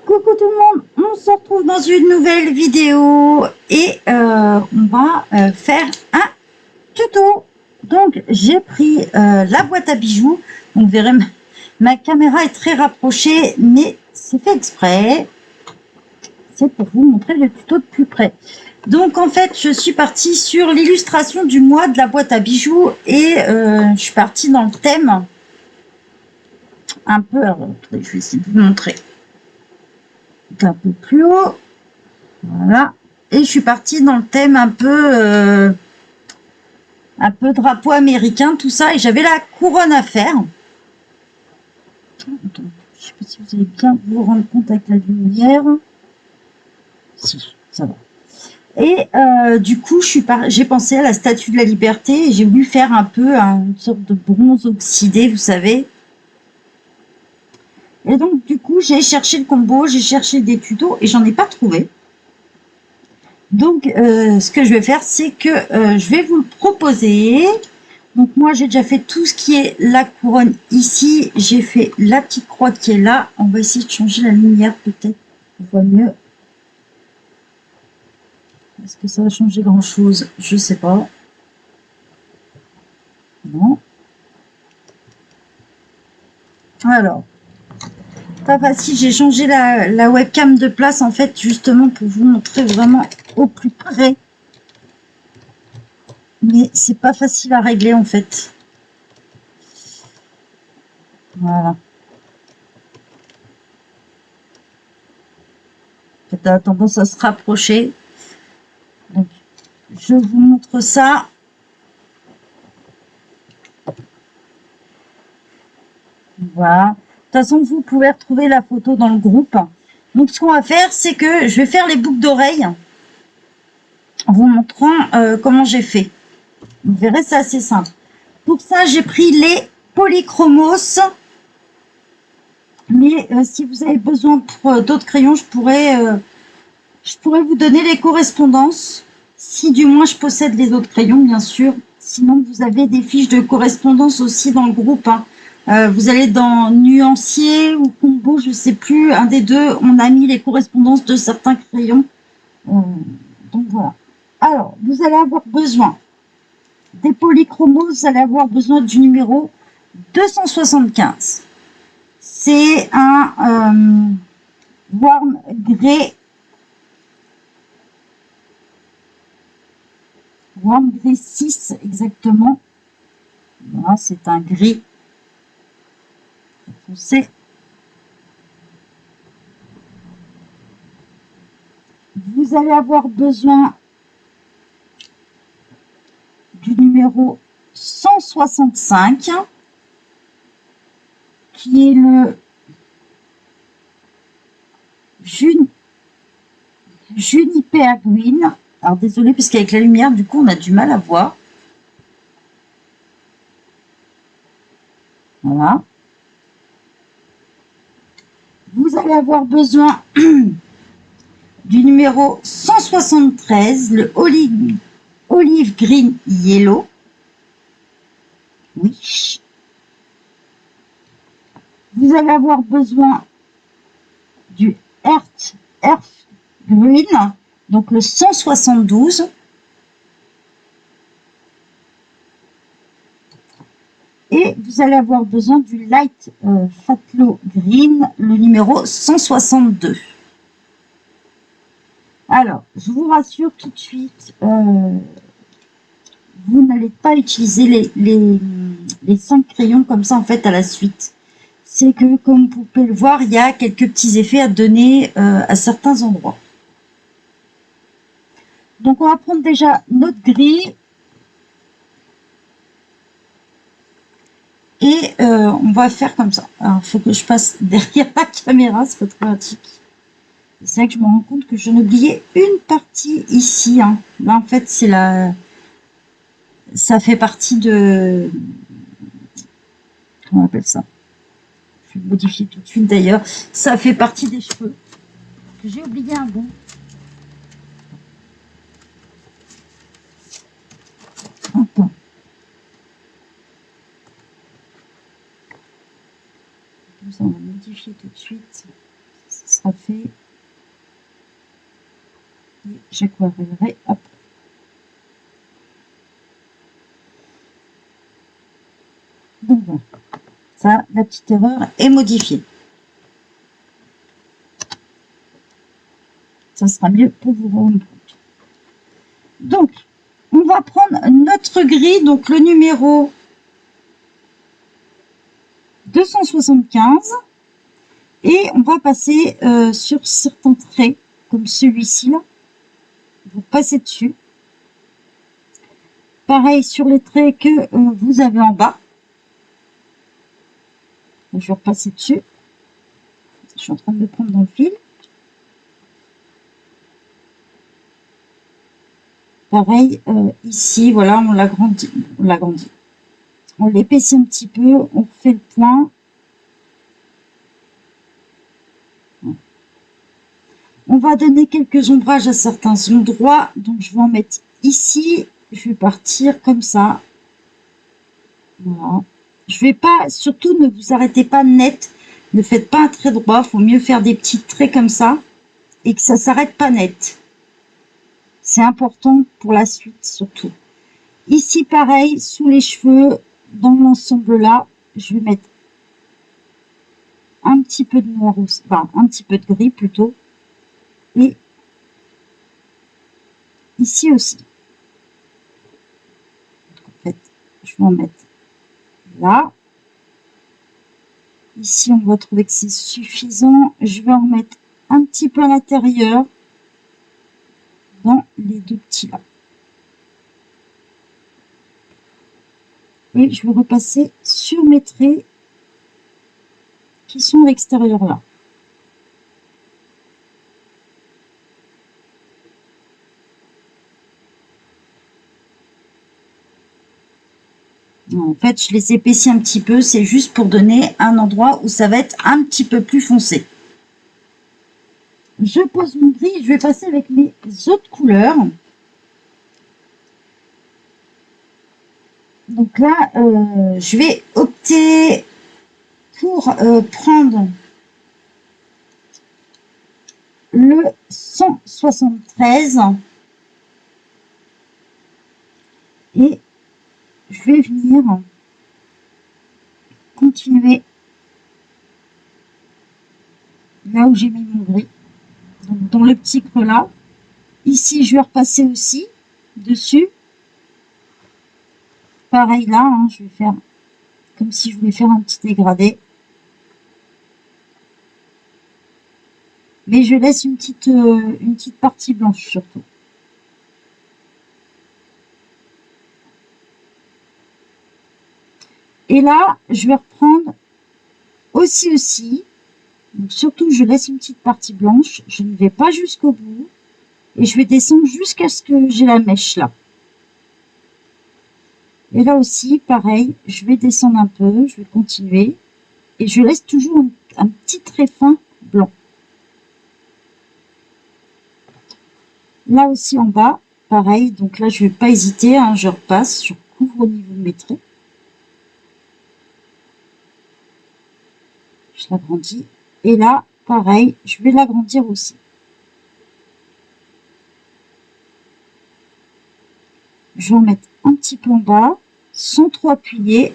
Coucou tout le monde, on se retrouve dans une nouvelle vidéo et on va faire un tuto. Donc j'ai pris la boîte à bijoux. Donc, vous verrez, ma caméra est très rapprochée, mais c'est fait exprès. C'est pour vous montrer le tuto de plus près. Donc en fait, je suis partie sur l'illustration du mois de la boîte à bijoux et je suis partie dans le thème un peu. Alors, je vais essayer de vous montrer un peu plus haut. Voilà. Et je suis partie dans le thème un peu drapeau américain, tout ça. Et j'avais la couronne à faire. Attends, je sais pas si vous allez bien vous rendre compte avec la lumière. Si, ça va. Et du coup, j'ai pensé à la Statue de la Liberté et j'ai voulu faire un peu une sorte de bronze oxydé, vous savez. Et donc, du coup, j'ai cherché le combo, j'ai cherché des tutos et j'en ai pas trouvé. Donc, ce que je vais faire, c'est que je vais vous le proposer. Donc, moi, j'ai déjà fait tout ce qui est la couronne ici. J'ai fait la petite croix qui est là. On va essayer de changer la lumière, peut-être. On voit mieux. Est-ce que ça va changer grand-chose? Je sais pas. Non. Alors, pas facile. J'ai changé la webcam de place, en fait, justement, pour vous montrer vraiment au plus près. Mais c'est pas facile à régler, en fait. Voilà. Elle a tendance à se rapprocher. Donc, je vous montre ça. Voilà. De toute façon, vous pouvez retrouver la photo dans le groupe. Donc, ce qu'on va faire, c'est que je vais faire les boucles d'oreilles en vous montrant comment j'ai fait. Vous verrez, c'est assez simple. Pour ça, j'ai pris les polychromos. Mais si vous avez besoin pour d'autres crayons, je pourrais vous donner les correspondances. Si du moins je possède les autres crayons, bien sûr. Sinon, vous avez des fiches de correspondance aussi dans le groupe. Hein. Vous allez dans nuancier ou combo, je ne sais plus, un des deux. On a mis les correspondances de certains crayons. Donc voilà. Alors, vous allez avoir besoin des polychromos. Vous allez avoir besoin du numéro 275. C'est un warm grey. Warm gris 6 exactement. Voilà, c'est un gris foncé. Vous allez avoir besoin du numéro 165 qui est le Juniper Green. Alors désolé parce qu'avec la lumière du coup on a du mal à voir. Voilà. Vous allez avoir besoin du numéro 173, le Olive Green Yellow. Oui. Vous allez avoir besoin du Earth Green, donc le 172. Et vous allez avoir besoin du Light Fatlo Green, le numéro 162. Alors, je vous rassure tout de suite, vous n'allez pas utiliser les 5 crayons comme ça en fait à la suite. C'est que, comme vous pouvez le voir, il y a quelques petits effets à donner à certains endroits. Donc, on va prendre déjà notre gris. Et on va faire comme ça. Alors, il faut que je passe derrière la caméra, c'est pas trop pratique. C'est vrai que je me rends compte que je n'oubliais une partie ici. Hein. Là, en fait, c'est la... Ça fait partie de... Comment on appelle ça? Je vais le modifier tout de suite d'ailleurs. Ça fait partie des cheveux. J'ai oublié un bout. Attends. Ça, on va modifier tout de suite. Ce sera fait. Et j'aquarellerai après. Donc voilà, ça, la petite erreur est modifiée. Ça sera mieux pour vous rendre compte. Donc, on va prendre notre gris, donc le numéro 275, et on va passer sur certains traits, comme celui-ci là. Vous passez dessus. Pareil sur les traits que vous avez en bas. Je vais repasser dessus. Je suis en train de me prendre dans le fil. Pareil, ici, voilà, on l'agrandit. On l'épaissit un petit peu, on fait le point. On va donner quelques ombrages à certains endroits. Donc, je vais en mettre ici. Je vais partir comme ça. Voilà. Je vais pas, surtout ne vous arrêtez pas net. Ne faites pas un trait droit. Il faut mieux faire des petits traits comme ça. Et que ça s'arrête pas net. C'est important pour la suite, surtout. Ici, pareil, sous les cheveux, dans l'ensemble là, je vais mettre un petit peu de noir, enfin, un petit peu de gris plutôt. Et ici aussi. En fait, je vais en mettre là. Ici, on va trouver que c'est suffisant. Je vais en mettre un petit peu à l'intérieur, dans les deux petits là. Et je vais repasser sur mes traits qui sont à l'extérieur là. En fait, je les épaissis un petit peu, c'est juste pour donner un endroit où ça va être un petit peu plus foncé. Je pose mon gris, je vais passer avec mes autres couleurs. Donc là, je vais opter pour prendre le 173 et je vais venir continuer là où j'ai mis mon gris, donc dans le petit creux là. Ici, je vais repasser aussi dessus. Pareil là, hein, je vais faire comme si je voulais faire un petit dégradé. Mais je laisse une petite partie blanche surtout. Et là, je vais reprendre aussi. Donc surtout, je laisse une petite partie blanche. Je ne vais pas jusqu'au bout. Et je vais descendre jusqu'à ce que j'ai la mèche là. Et là aussi, pareil, je vais descendre un peu. Je vais continuer. Et je laisse toujours un petit trait fin blanc. Là aussi en bas, pareil. Donc là, je ne vais pas hésiter. Hein, je repasse. Je couvre au niveau de mes traits. Je l'agrandis. Et là, pareil, je vais l'agrandir aussi. Je vais en mettre un petit peu en bas, sans trop appuyer.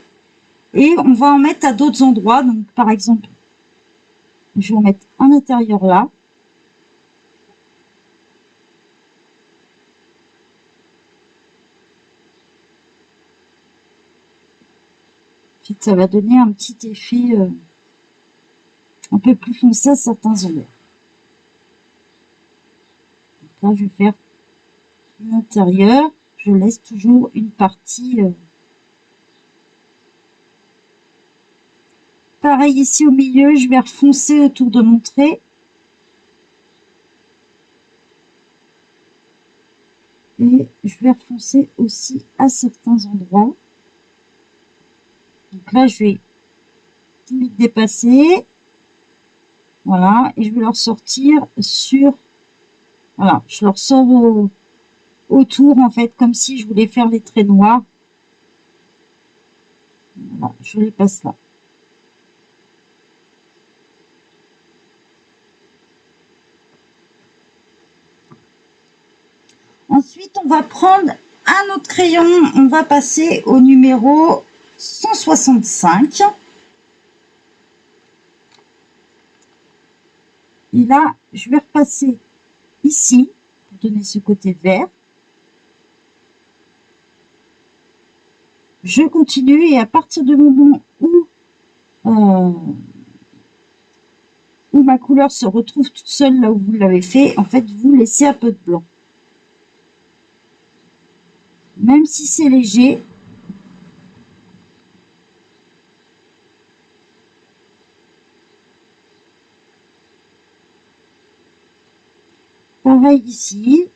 Et on va en mettre à d'autres endroits. Donc, par exemple, je vais en mettre un intérieur là. Ensuite, ça va donner un petit effet un peu plus foncé à certains endroits. Donc là, je vais faire l'intérieur. Je laisse toujours une partie. Pareil ici au milieu, je vais refoncer autour de mon trait. Et je vais refoncer aussi à certains endroits. Donc là, je vais limite dépasser. Voilà, et je vais leur sortir sur... Voilà, je leur sors autour, en fait, comme si je voulais faire les traits noirs. Voilà, je les passe là. Ensuite, on va prendre un autre crayon. On va passer au numéro 165. Et là, je vais repasser ici pour donner ce côté vert. Je continue et à partir du moment où ma couleur se retrouve toute seule là où vous l'avez fait, en fait, vous laissez un peu de blanc. Même si c'est léger, pareil ici,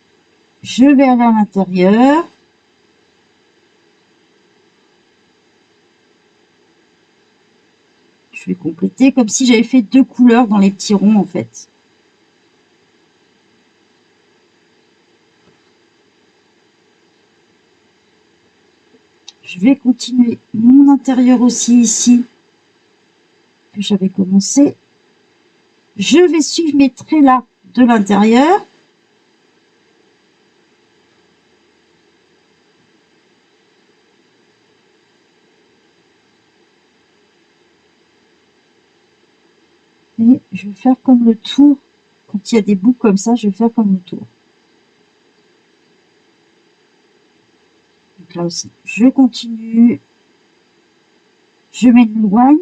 je vais aller à l'intérieur. Je vais compléter comme si j'avais fait deux couleurs dans les petits ronds en fait. Je vais continuer mon intérieur aussi ici, que j'avais commencé. Je vais suivre mes traits là de l'intérieur. Et je vais faire comme le tour. Quand il y a des boucles comme ça, je vais faire comme le tour. Donc là aussi, je continue. Je m'éloigne.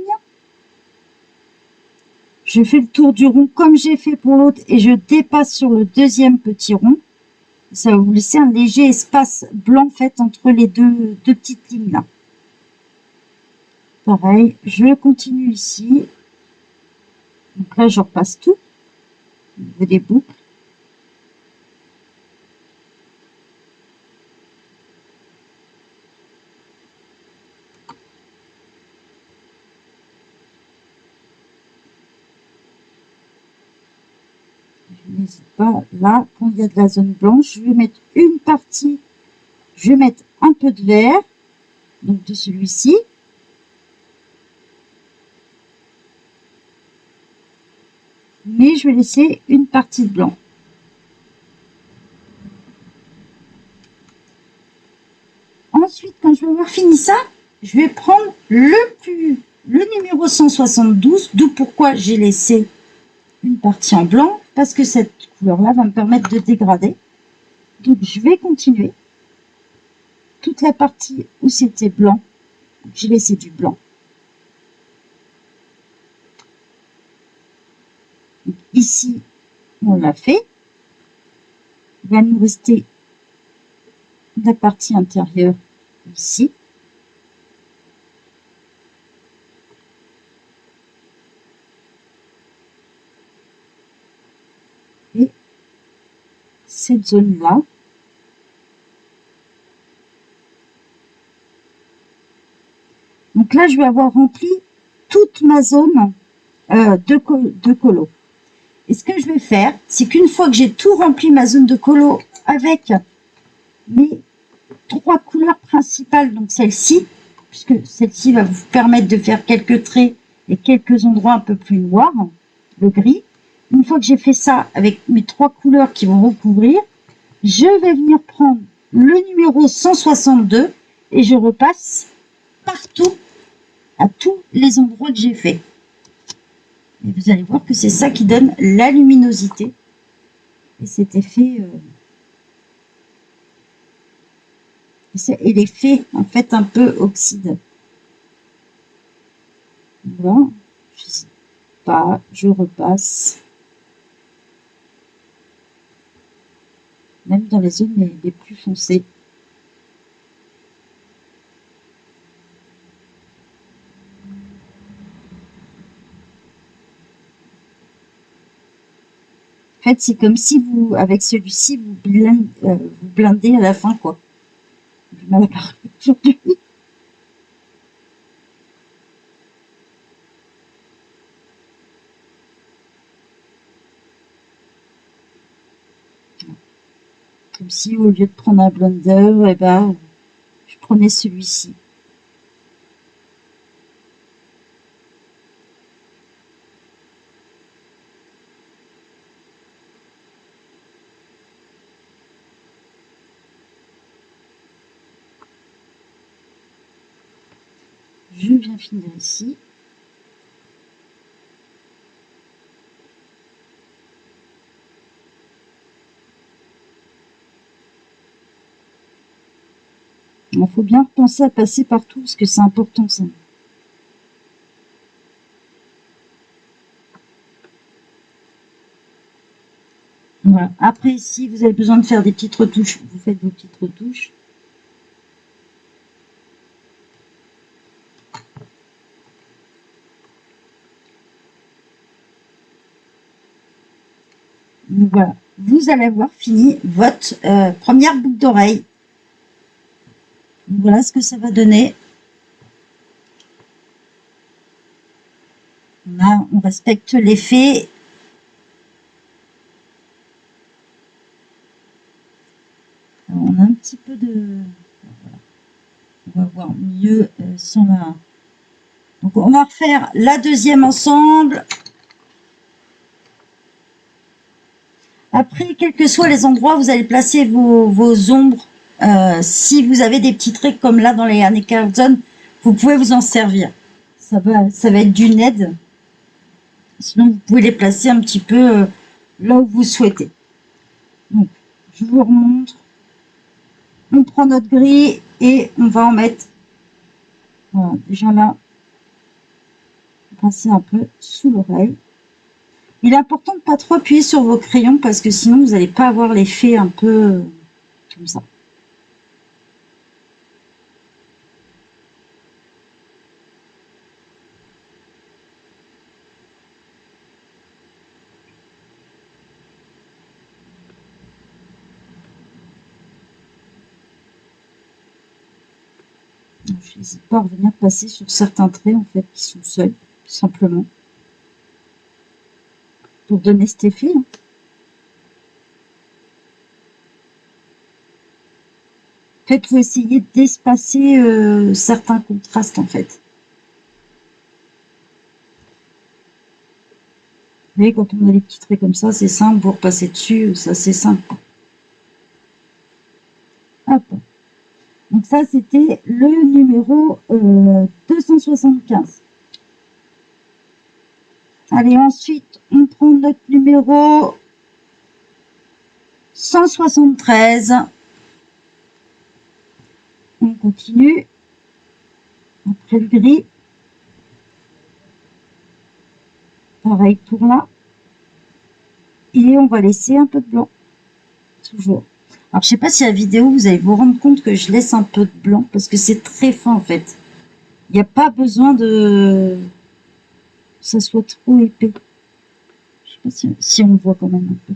Je fais le tour du rond comme j'ai fait pour l'autre et je dépasse sur le deuxième petit rond. Ça va vous laisser un léger espace blanc fait entre les deux petites lignes là. Pareil, je continue ici. Donc là, je repasse tout au niveau des boucles. Je n'hésite pas, là, quand il y a de la zone blanche, je vais mettre une partie, je vais mettre un peu de vert, donc de celui-ci. Mais je vais laisser une partie de blanc. Ensuite, quand je vais avoir fini ça, je vais prendre le numéro 172, d'où pourquoi j'ai laissé une partie en blanc, parce que cette couleur-là va me permettre de dégrader. Donc, je vais continuer. Toute la partie où c'était blanc, j'ai laissé du blanc. Donc, ici, on l'a fait. Il va nous rester la partie intérieure ici. Et cette zone-là. Donc là, je vais avoir rempli toute ma zone de colo. Et ce que je vais faire, c'est qu'une fois que j'ai tout rempli ma zone de colo avec mes trois couleurs principales, donc celle-ci, puisque celle-ci va vous permettre de faire quelques traits et quelques endroits un peu plus noirs, le gris. Une fois que j'ai fait ça avec mes trois couleurs qui vont recouvrir, je vais venir prendre le numéro 162 et je repasse partout, à tous les endroits que j'ai fait. Et vous allez voir que c'est ça qui donne la luminosité et cet effet et l'effet en fait un peu oxyde. Voilà, je sais pas, je repasse. Même dans les zones les plus foncées. En fait, c'est comme si vous, avec celui-ci, vous blindez à la fin, quoi. J'ai du mal à parler aujourd'hui. Comme si, au lieu de prendre un blender, eh ben, je prenais celui-ci. Je viens finir ici. Il faut bien penser à passer partout parce que c'est important ça. Voilà. Après, si vous avez besoin de faire des petites retouches, vous faites vos petites retouches. Donc, voilà, vous allez avoir fini votre première boucle d'oreille. Voilà ce que ça va donner. Là, on respecte l'effet. On a un petit peu de... Voilà. On va voir mieux sans la... Donc, on va refaire la deuxième ensemble. Après, quels que soient les endroits, vous allez placer vos ombres. Si vous avez des petits traits comme là dans les Annie Carlson, vous pouvez vous en servir. Ça va être d'une aide. Sinon, vous pouvez les placer un petit peu là où vous souhaitez. Donc, je vous remontre. On prend notre gris et on va en mettre. Voilà, déjà là, passer un peu sous l'oreille. Il est important de ne pas trop appuyer sur vos crayons parce que sinon, vous n'allez pas avoir l'effet un peu comme ça. Je n'hésite pas à revenir passer sur certains traits en fait qui sont seuls, tout simplement, pour donner cet effet. En fait, il faut essayer d'espacer certains contrastes en fait. Vous voyez, quand on a les petits traits comme ça, c'est simple, vous repassez dessus, ça c'est simple. Hop. Donc ça, c'était le numéro 275. Allez, ensuite, on prend notre numéro 173. On continue. Après le gris. Pareil pour là. Et on va laisser un peu de blanc. Toujours. Alors, je sais pas si la vidéo, vous allez vous rendre compte que je laisse un peu de blanc parce que c'est très fin en fait. Il n'y a pas besoin de que ça soit trop épais. Je sais pas si on voit quand même un peu.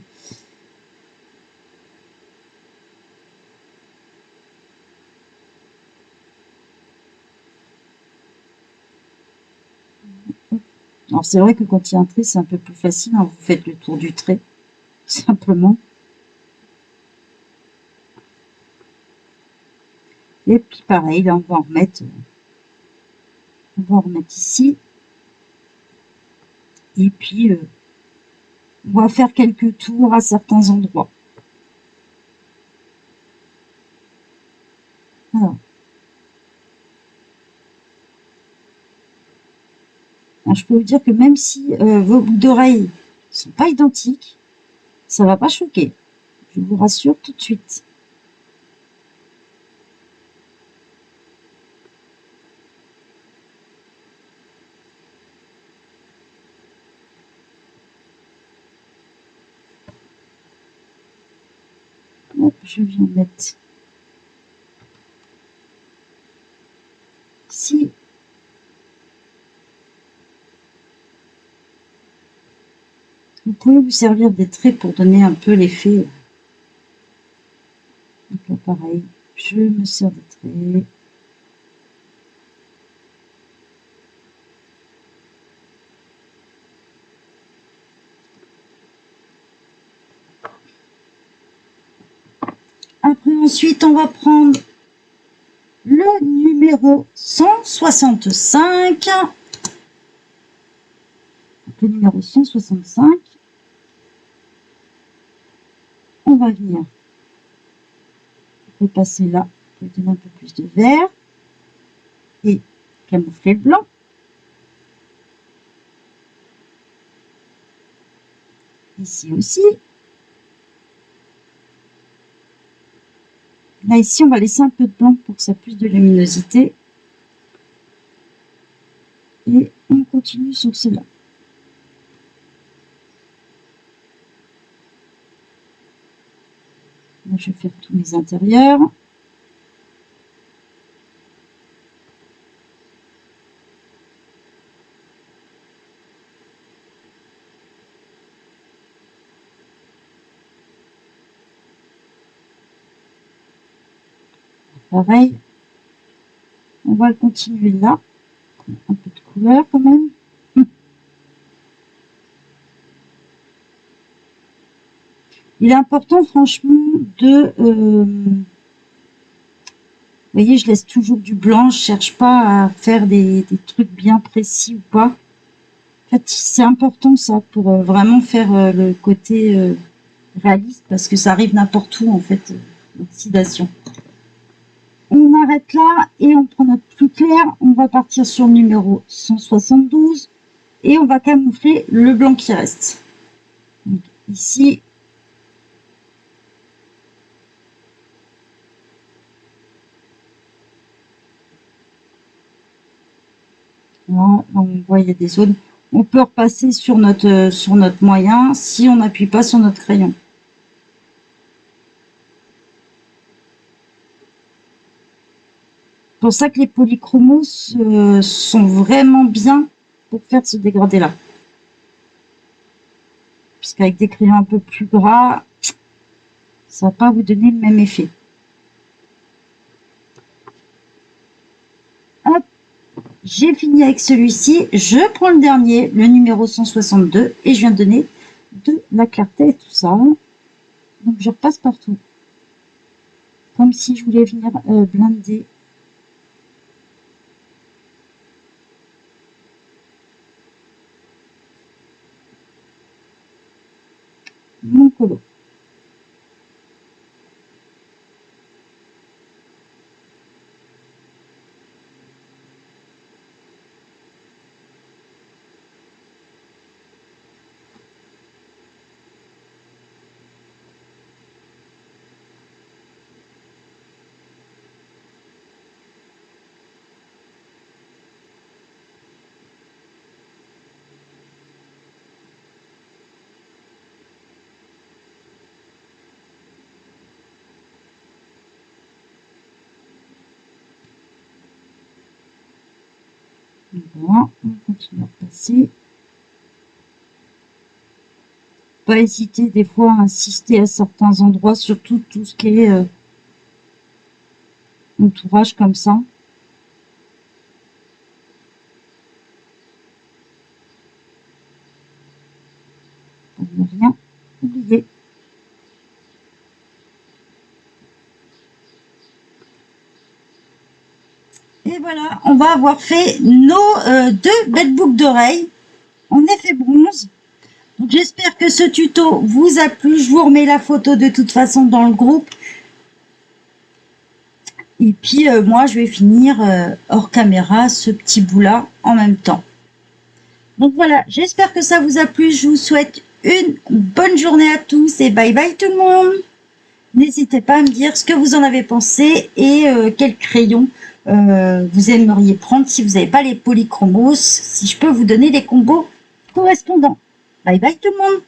Alors, c'est vrai que quand il y a un trait, c'est un peu plus facile. Hein. Vous faites le tour du trait, simplement. Et puis, pareil, là, on va en remettre ici. Et puis, on va faire quelques tours à certains endroits. Voilà. Alors, je peux vous dire que même si vos boucles d'oreilles ne sont pas identiques, ça ne va pas choquer. Je vous rassure tout de suite. Hop, je viens mettre ici. Vous pouvez vous servir des traits pour donner un peu l'effet. Donc là, pareil, je me sers des traits. Après, ensuite, on va prendre le numéro 165. Le numéro 165. On va venir repasser là pour donner un peu plus de vert. Et camoufler le blanc. Ici aussi. Là, ici, on va laisser un peu de blanc pour que ça ait plus de luminosité. Et on continue sur cela. Là, je vais faire tous mes intérieurs. Pareil, on va le continuer là. Un peu de couleur quand même. Il est important, franchement, de... vous voyez, je laisse toujours du blanc. Je cherche pas à faire des trucs bien précis ou pas. En fait, c'est important ça pour vraiment faire le côté réaliste parce que ça arrive n'importe où en fait, l'oxydation. On arrête là et on prend notre plus clair. On va partir sur le numéro 172 et on va camoufler le blanc qui reste. Donc, ici, là, on voit il y a des zones. On peut repasser sur notre moyen si on n'appuie pas sur notre crayon. C'est pour ça que les polychromos sont vraiment bien pour faire ce dégradé-là. Puisqu'avec des crayons un peu plus gras, ça va pas vous donner le même effet. Hop, j'ai fini avec celui-ci. Je prends le dernier, le numéro 162, et je viens de donner de la clarté et tout ça. Donc je repasse partout. Comme si je voulais venir blinder mon colo. Voilà, on continue à passer. Pas hésiter des fois à insister à certains endroits, surtout tout ce qui est entourage comme ça. Pour ne rien oublier. Et voilà, on va avoir fait nos deux belles boucles d'oreilles en effet bronze. Donc j'espère que ce tuto vous a plu. Je vous remets la photo de toute façon dans le groupe. Et puis moi je vais finir hors caméra ce petit bout là en même temps. Donc voilà, j'espère que ça vous a plu. Je vous souhaite une bonne journée à tous et bye bye tout le monde. N'hésitez pas à me dire ce que vous en avez pensé et quel crayon vous aimeriez prendre si vous n'avez pas les polychromos, si je peux vous donner les combos correspondants. Bye bye tout le monde.